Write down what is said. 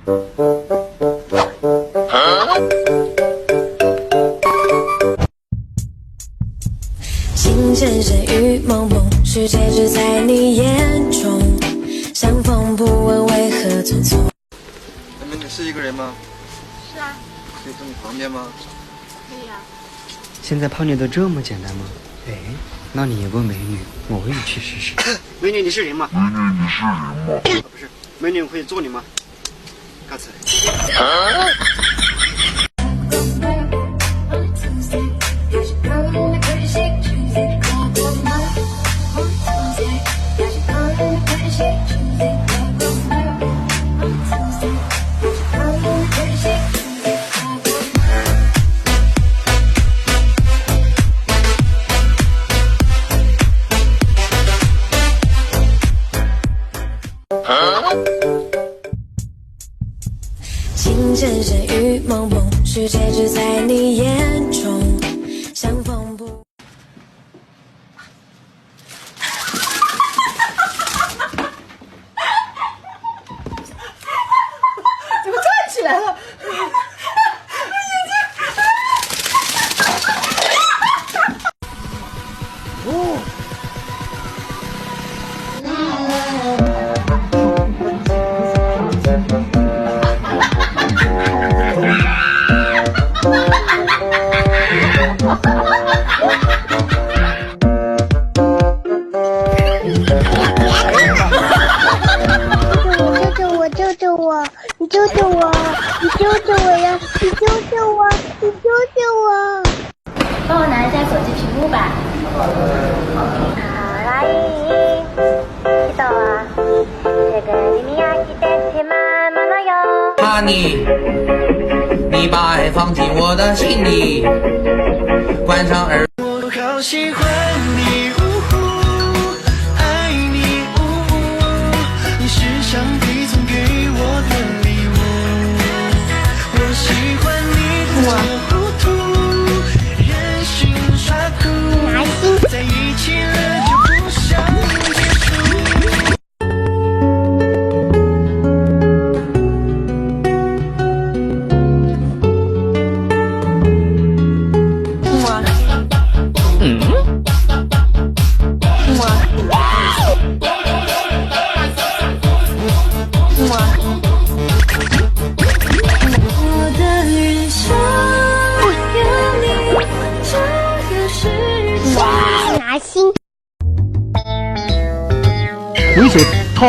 情深深雨蒙蒙，世界只在你眼中，相逢不问为何匆匆。美女是一个人吗？是啊，可以坐你旁边吗？可以啊。现在泡妞都这么简单吗？哎，那你问美女，我也去试试。美女，你是人吗？不是，美女，我可以做你吗？告辞。情深深雨蒙蒙，世界只在你眼中，相逢不。怎么站起来了？救救我！你救救我！你救救我呀！你救救我！你救救我！帮我拿一下手机屏幕吧。好啦，知道啊。这个里面呀，记得起满满的哟。哈尼，你把爱放进我的心里，关上耳。我好喜欢你，爱你，你是上帝送给我的礼物。我喜欢你的这糊涂，任性耍酷，在一起了就不想结束。拿心。猥琐操。